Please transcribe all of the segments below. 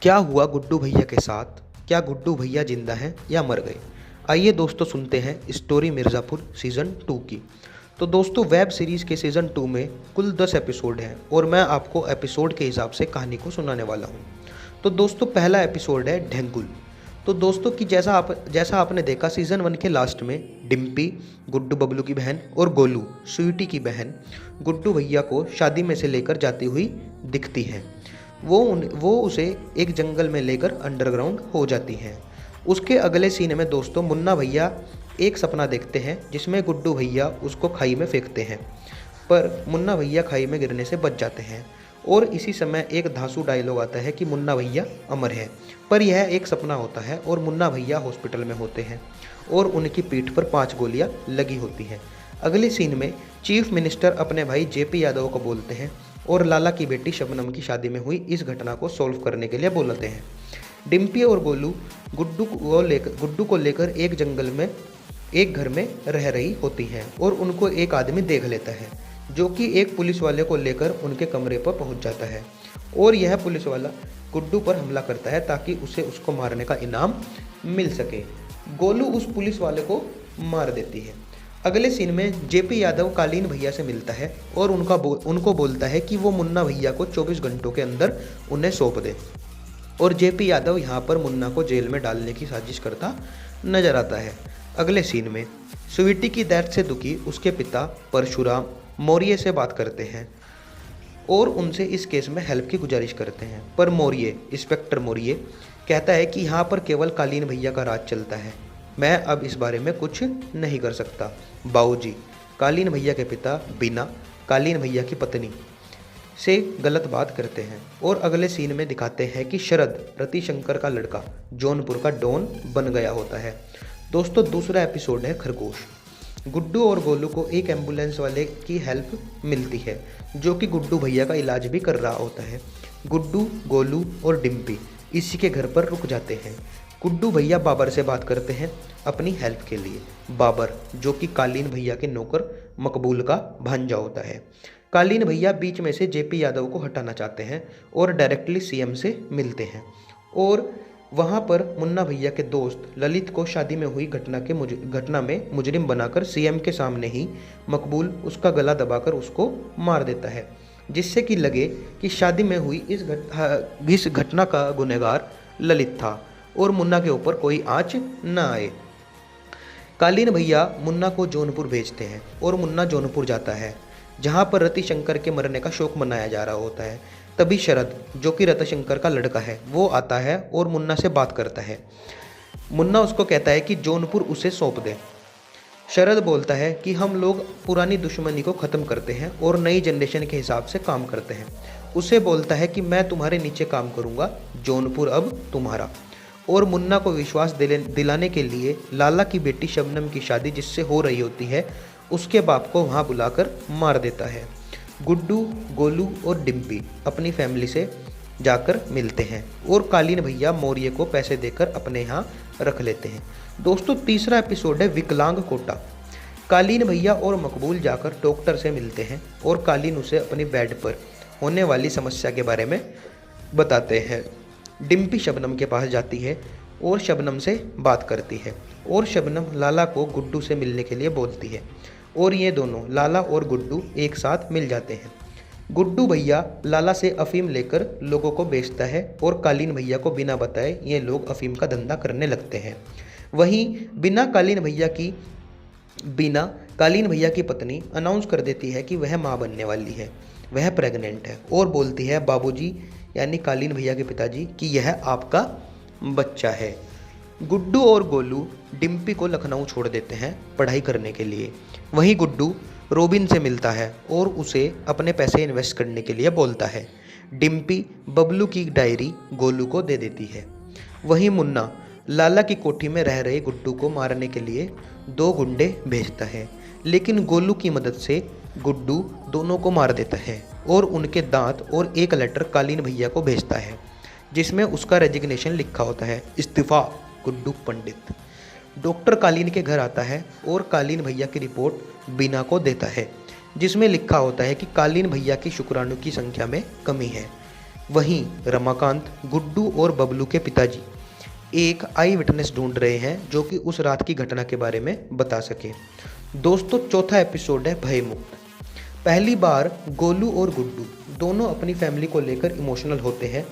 क्या हुआ गुड्डू भैया के साथ? क्या गुड्डू भैया जिंदा हैं या मर गए? आइए दोस्तों सुनते हैं स्टोरी मिर्ज़ापुर सीज़न 2 की। तो दोस्तों वेब सीरीज़ के सीज़न 2 में कुल 10 एपिसोड हैं और मैं आपको एपिसोड के हिसाब से कहानी को सुनाने वाला हूँ। तो दोस्तों पहला एपिसोड है ढेंगुल। तो दोस्तों कि जैसा आपने देखा सीज़न 1 के लास्ट में डिम्पी, गुड्डू बबलू की बहन और गोलू स्वीटी की बहन गुड्डू भैया को शादी में से लेकर जाती हुई दिखती हैं। वो उसे एक जंगल में लेकर अंडरग्राउंड हो जाती हैं। उसके अगले सीन में दोस्तों मुन्ना भैया एक सपना देखते हैं जिसमें गुड्डू भैया उसको खाई में फेंकते हैं, पर मुन्ना भैया खाई में गिरने से बच जाते हैं। और इसी समय एक धांसू डायलॉग आता है कि मुन्ना भैया अमर है, पर यह एक सपना होता है और मुन्ना भैया हॉस्पिटल में होते हैं और उनकी पीठ पर 5 गोलियां लगी होती हैं। अगले सीन में चीफ मिनिस्टर अपने भाई जेपी यादव को बोलते हैं और लाला की बेटी शबनम की शादी में हुई इस घटना को सॉल्व करने के लिए बोलते हैं। डिम्पी और गोलू गुड्डू को लेकर एक जंगल में एक घर में रह रही होती हैं और उनको एक आदमी देख लेता है जो कि एक पुलिस वाले को लेकर उनके कमरे पर पहुंच जाता है और यह पुलिस वाला गुड्डू पर हमला करता है ताकि उसे उसको मारने का इनाम मिल सके। गोलू उस पुलिस वाले को मार देती है। अगले सीन में जेपी यादव कालीन भैया से मिलता है और उनको बोलता है कि वो मुन्ना भैया को 24 घंटों के अंदर उन्हें सौंप दे। और जेपी यादव यहाँ पर मुन्ना को जेल में डालने की साजिश करता नजर आता है। अगले सीन में स्वीटी की डेथ से दुखी उसके पिता परशुराम मौर्य से बात करते हैं और उनसे इस केस में हेल्प की गुजारिश करते हैं, पर इंस्पेक्टर मौर्य कहता है कि यहाँ पर केवल कालीन भैया का राज चलता है, मैं अब इस बारे में कुछ नहीं कर सकता। बाबूजी कालीन भैया के पिता बिना कालीन भैया की पत्नी से गलत बात करते हैं और अगले सीन में दिखाते हैं कि शरद रतिशंकर का लड़का जौनपुर का डॉन बन गया होता है। दोस्तों दूसरा एपिसोड है खरगोश। गुड्डू और गोलू को एक एम्बुलेंस वाले की हेल्प मिलती है जो कि गुड्डू भैया का इलाज भी कर रहा होता है। गुड्डू, गोलू और डिम्पी इसी के घर पर रुक जाते हैं। गुड्डू भैया बाबर से बात करते हैं अपनी हेल्प के लिए। बाबर जो कि कालीन भैया के नौकर मकबूल का भांजा होता है। कालीन भैया बीच में से जेपी यादव को हटाना चाहते हैं और डायरेक्टली सीएम से मिलते हैं और वहां पर मुन्ना भैया के दोस्त ललित को शादी में हुई घटना में मुजरिम बनाकर सीएम के सामने ही मकबूल उसका गला दबाकर उसको मार देता है, जिससे कि लगे कि शादी में हुई इस घटना का गुनहगार ललित था और मुन्ना के ऊपर कोई आंच न आए। कालीन भैया मुन्ना को जौनपुर भेजते हैं और मुन्ना जौनपुर जाता है जहां पर रतिशंकर के मरने का शोक मनाया जा रहा होता है। तभी शरद जो कि रतिशंकर का लड़का है वो आता है और मुन्ना से बात करता है। मुन्ना उसको कहता है कि जौनपुर उसे सौंप दे। शरद बोलता है कि हम लोग पुरानी दुश्मनी को ख़त्म करते हैं और नई जनरेशन के हिसाब से काम करते हैं। उसे बोलता है कि मैं तुम्हारे नीचे काम करूँगा, जौनपुर अब तुम्हारा। और मुन्ना को विश्वास दिलाने के लिए लाला की बेटी शबनम की शादी जिससे हो रही होती है उसके बाप को वहाँ बुलाकर मार देता है। गुड्डू, गोलू और डिम्पी अपनी फैमिली से जाकर मिलते हैं और कालीन भैया मौर्य को पैसे देकर अपने यहाँ रख लेते हैं। दोस्तों तीसरा एपिसोड है विकलांग कोटा। कालीन भैया और मकबूल जाकर डॉक्टर से मिलते हैं और कालीन उसे अपनी बेड पर होने वाली समस्या के बारे में बताते हैं। डिम्पी शबनम के पास जाती है और शबनम से बात करती है और शबनम लाला को गुड्डू से मिलने के लिए बोलती है और ये दोनों लाला और गुड्डू एक साथ मिल जाते हैं। गुड्डू भैया लाला से अफीम लेकर लोगों को बेचता है और कालीन भैया को बिना बताए ये लोग अफीम का धंधा करने लगते हैं। वहीं बिना कालीन भैया की पत्नी अनाउंस कर देती है कि वह माँ बनने वाली है, वह प्रेग्नेंट है और बोलती है बाबूजी यानी कालीन भैया के पिताजी कि यह आपका बच्चा है। गुड्डू और गोलू डिम्पी को लखनऊ छोड़ देते हैं पढ़ाई करने के लिए। वहीं गुड्डू रोबिन से मिलता है और उसे अपने पैसे इन्वेस्ट करने के लिए बोलता है। डिम्पी बबलू की डायरी गोलू को दे देती है। वहीं मुन्ना लाला की कोठी में रह रहे गुड्डू को मारने के लिए 2 गुंडे भेजता है, लेकिन गोलू की मदद से गुड्डू दोनों को मार देता है और उनके दांत और एक लेटर कालीन भैया को भेजता है जिसमें उसका रेजिग्नेशन लिखा होता है, इस्तीफा गुड्डू पंडित। डॉक्टर कालीन के घर आता है और कालीन भैया की रिपोर्ट बीना को देता है जिसमें लिखा होता है कि कालीन भैया की शुक्राणु की संख्या में कमी है। वहीं रमाकांत, गुड्डू और बबलू के पिताजी एक आई विटनेस ढूंढ रहे हैं जो कि उस रात की घटना के बारे में बता सके। दोस्तों चौथा एपिसोड है भयमुक्त। पहली बार गोलू और गुड्डू दोनों अपनी फैमिली को लेकर इमोशनल होते हैं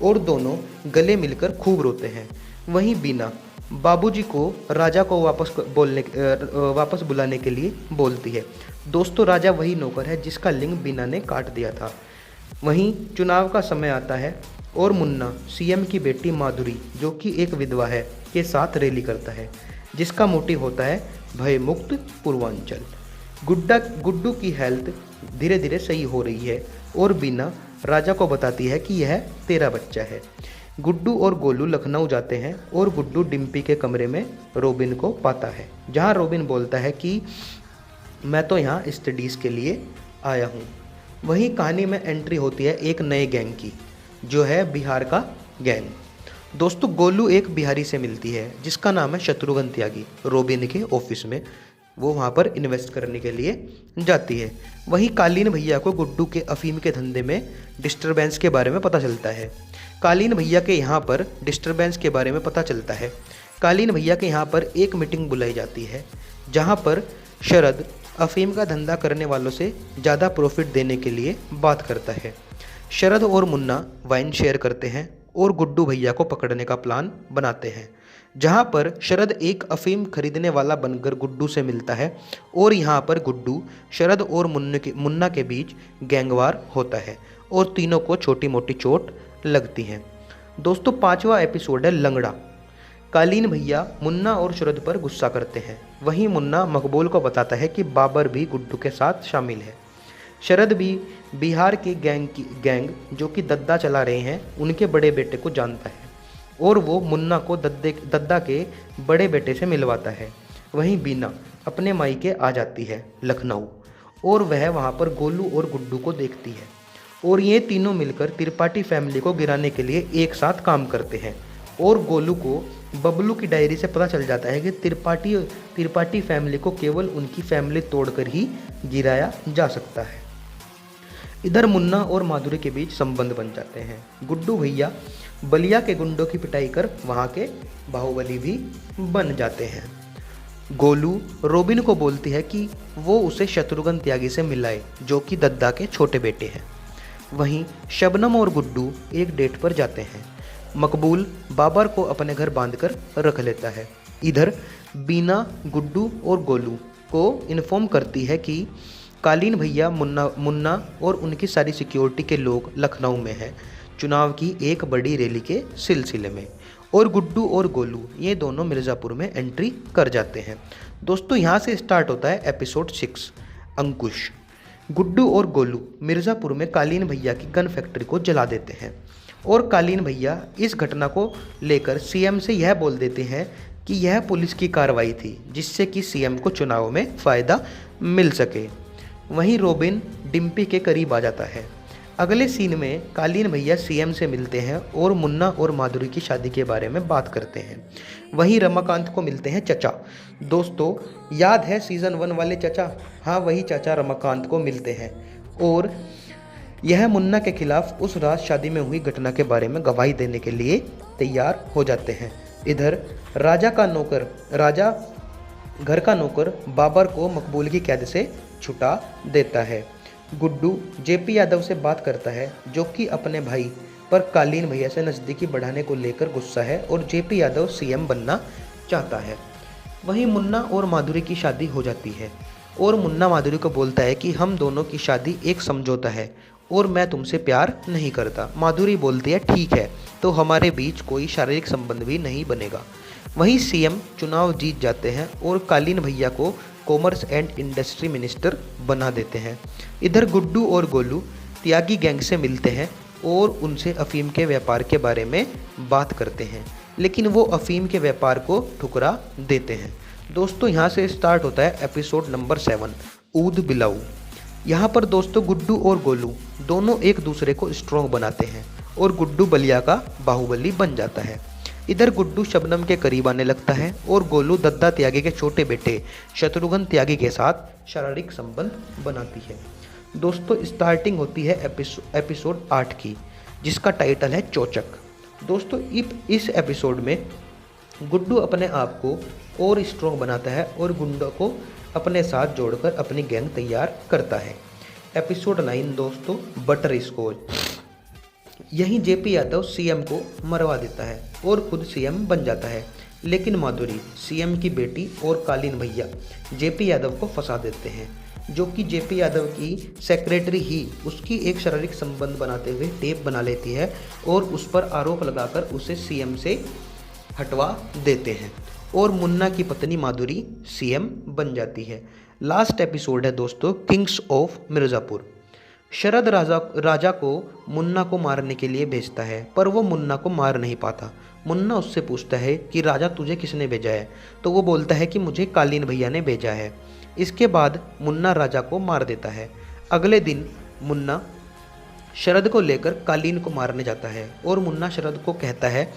और दोनों गले मिलकर खूब रोते हैं। वहीं बीना बाबूजी को राजा को वापस बुलाने के लिए बोलती है। दोस्तों राजा वही नौकर है जिसका लिंग बीना ने काट दिया था। वहीं चुनाव का समय आता है और मुन्ना सीएम की बेटी माधुरी जो कि एक विधवा है के साथ रैली करता है जिसका मोटिव होता है भयमुक्त पूर्वांचल। गुड्डू की हेल्थ धीरे धीरे सही हो रही है और बीना राजा को बताती है कि यह तेरा बच्चा है। गुड्डू और गोलू लखनऊ जाते हैं और गुड्डू डिम्पी के कमरे में रोबिन को पाता है, जहां रोबिन बोलता है कि मैं तो यहाँ स्टडीज़ के लिए आया हूँ। वहीं कहानी में एंट्री होती है एक नए गैंग की जो है बिहार का गैंग। दोस्तों गोलू एक बिहारी से मिलती है जिसका नाम है शत्रुघ्न त्यागी। रोबिन के ऑफिस में वो वहाँ पर इन्वेस्ट करने के लिए जाती है। वहीं कालीन भैया को गुड्डू के अफीम के धंधे में डिस्टरबेंस के बारे में पता चलता है। कालीन भैया के यहाँ पर डिस्टरबेंस के बारे में पता चलता है। कालीन भैया के यहाँ पर एक मीटिंग बुलाई जाती है जहाँ पर शरद अफीम का धंधा करने वालों से ज़्यादा प्रॉफिट देने के लिए बात करता है। शरद और मुन्ना वाइन शेयर करते हैं और गुड्डू भैया को पकड़ने का प्लान बनाते हैं, जहां पर शरद एक अफीम खरीदने वाला बनकर गुड्डू से मिलता है और यहां पर गुड्डू, शरद और मुन्ना के बीच गैंगवार होता है और तीनों को छोटी मोटी चोट लगती है। दोस्तों पांचवा एपिसोड है लंगड़ा। कालीन भैया मुन्ना और शरद पर गुस्सा करते हैं। वहीं मुन्ना मकबूल को बताता है कि बाबर भी गुड्डू के साथ शामिल है। शरद भी बिहार के गैंग जो कि दद्दा चला रहे हैं उनके बड़े बेटे को जानता है और वो मुन्ना को दद्दा के बड़े बेटे से मिलवाता है। वहीं बीना अपने मायके आ जाती है लखनऊ और वह वहाँ पर गोलू और गुड्डू को देखती है और ये तीनों मिलकर त्रिपाठी फैमिली को गिराने के लिए एक साथ काम करते हैं। और गोलू को बबलू की डायरी से पता चल जाता है कि त्रिपाठी फैमिली को केवल उनकी फैमिली तोड़कर ही गिराया जा सकता है। इधर मुन्ना और माधुरी के बीच संबंध बन जाते हैं। गुड्डू भैया बलिया के गुंडों की पिटाई कर वहाँ के बाहुबली भी बन जाते हैं। गोलू रोबिन को बोलती है कि वो उसे शत्रुघ्न त्यागी से मिलाए जो कि दद्दा के छोटे बेटे हैं। वहीं शबनम और गुड्डू एक डेट पर जाते हैं। मकबूल बाबर को अपने घर बांधकर रख लेता है। इधर बीना गुड्डू और गोलू को इन्फॉर्म करती है कि कालीन भैया मुन्ना और उनकी सारी सिक्योरिटी के लोग लखनऊ में हैं चुनाव की एक बड़ी रैली के सिलसिले में, और गुड्डू और गोलू ये दोनों मिर्ज़ापुर में एंट्री कर जाते हैं। दोस्तों यहाँ से स्टार्ट होता है एपिसोड 6 अंकुश। गुड्डू और गोलू मिर्ज़ापुर में कालीन भैया की गन फैक्ट्री को जला देते हैं और कालीन भैया इस घटना को लेकर सीएम से यह बोल देते हैं कि यह पुलिस की कार्रवाई थी जिससे कि सीएम को चुनाव में फ़ायदा मिल सके। वहीं रोबिन डिम्पी के करीब आ जाता है। अगले सीन में कालीन भैया सीएम से मिलते हैं और मुन्ना और माधुरी की शादी के बारे में बात करते हैं। वहीं रमाकांत को मिलते हैं चचा। दोस्तों याद है सीज़न 1 वाले चचा? हाँ वही चाचा रमाकांत को मिलते हैं और यह मुन्ना के खिलाफ उस रात शादी में हुई घटना के बारे में गवाही देने के लिए तैयार हो जाते हैं। इधर राजा घर का नौकर बाबर को मकबूल की कैद से छुटा देता है। गुड्डू जेपी यादव से बात करता है जो कि अपने भाई पर कालीन भैया से नज़दीकी बढ़ाने को लेकर गुस्सा है और जेपी यादव सीएम बनना चाहता है। वहीं मुन्ना और माधुरी की शादी हो जाती है और मुन्ना माधुरी को बोलता है कि हम दोनों की शादी एक समझौता है और मैं तुमसे प्यार नहीं करता। माधुरी बोलती है ठीक है, तो हमारे बीच कोई शारीरिक संबंध भी नहीं बनेगा। वहीं सीएम चुनाव जीत जाते हैं और कालीन भैया को कॉमर्स एंड इंडस्ट्री मिनिस्टर बना देते हैं। इधर गुड्डू और गोलू त्यागी गैंग से मिलते हैं और उनसे अफीम के व्यापार के बारे में बात करते हैं, लेकिन वो अफीम के व्यापार को ठुकरा देते हैं। दोस्तों यहाँ से स्टार्ट होता है एपिसोड नंबर 7 ऊद बिलाऊ। यहाँ पर दोस्तों गुड्डू और गोलू दोनों एक दूसरे को स्ट्रॉन्ग बनाते हैं और गुड्डू बलिया का बाहुबली बन जाता है। इधर गुड्डू शबनम के करीब आने लगता है और गोलू दद्दा त्यागी के छोटे बेटे शत्रुघ्न त्यागी के साथ शारीरिक संबंध बनाती है। दोस्तों स्टार्टिंग होती है एपिसोड 8 की, जिसका टाइटल है चोचक। दोस्तों इस एपिसोड में गुड्डू अपने आप को और स्ट्रॉन्ग बनाता है और गुंडों को अपने साथ जोड़कर अपनी गैंग तैयार करता है। एपिसोड 9 दोस्तों, बटर स्कॉच। यहीं जेपी यादव सीएम को मरवा देता है और खुद सीएम बन जाता है, लेकिन माधुरी सीएम की बेटी और कालीन भैया जेपी यादव को फंसा देते हैं, जो कि जेपी यादव की सेक्रेटरी ही उसकी एक शारीरिक संबंध बनाते हुए टेप बना लेती है और उस पर आरोप लगाकर उसे सीएम से हटवा देते हैं और मुन्ना की पत्नी माधुरी सीएम बन जाती है। लास्ट एपिसोड है दोस्तों, किंग्स ऑफ मिर्ज़ापुर। शरद राजा को मुन्ना को मारने के लिए भेजता है, पर वो मुन्ना को मार नहीं पाता। मुन्ना उससे पूछता है कि राजा तुझे किसने भेजा है, तो वो बोलता है कि मुझे कालीन भैया ने भेजा है। इसके बाद मुन्ना राजा को मार देता है। अगले दिन मुन्ना शरद को लेकर कालीन को मारने जाता है और मुन्ना शरद को कहता है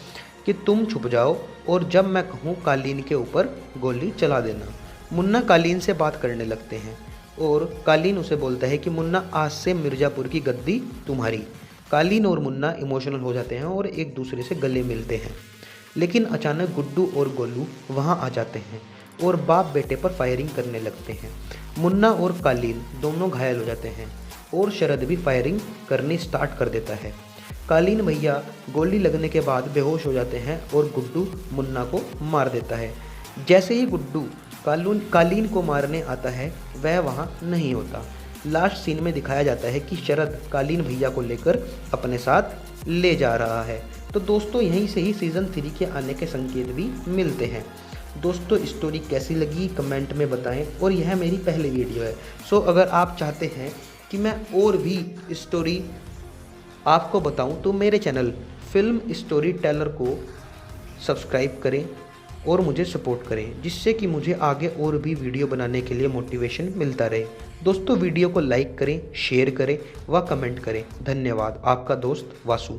कि तुम छुप जाओ और जब मैं कहूँ कालीन के ऊपर गोली चला देना। मुन्ना कालीन से बात करने लगते हैं और कालीन उसे बोलता है कि मुन्ना आज से मिर्ज़ापुर की गद्दी तुम्हारी। कालीन और मुन्ना इमोशनल हो जाते हैं और एक दूसरे से गले मिलते हैं, लेकिन अचानक गुड्डू और गोलू वहां आ जाते हैं और बाप बेटे पर फायरिंग करने लगते हैं। मुन्ना और कालीन दोनों घायल हो जाते हैं और शरद भी फायरिंग करनी स्टार्ट कर देता है। कालीन भैया गोली लगने के बाद बेहोश हो जाते हैं और गुड्डू मुन्ना को मार देता है। जैसे ही गुड्डू कालीन को मारने आता है, वह वहाँ नहीं होता। लास्ट सीन में दिखाया जाता है कि शरद कालीन भैया को लेकर अपने साथ ले जा रहा है। तो दोस्तों यहीं से ही सीज़न 3 के आने के संकेत भी मिलते हैं। दोस्तों स्टोरी कैसी लगी कमेंट में बताएं और यह मेरी पहली वीडियो है। सो अगर आप चाहते हैं कि मैं और भी स्टोरी आपको बताऊं तो मेरे चैनल फिल्म स्टोरी टेलर को सब्सक्राइब करें और मुझे सपोर्ट करें, जिससे कि मुझे आगे और भी वीडियो बनाने के लिए मोटिवेशन मिलता रहे। दोस्तों वीडियो को लाइक करें, शेयर करें व कमेंट करें। धन्यवाद। आपका दोस्त वासु।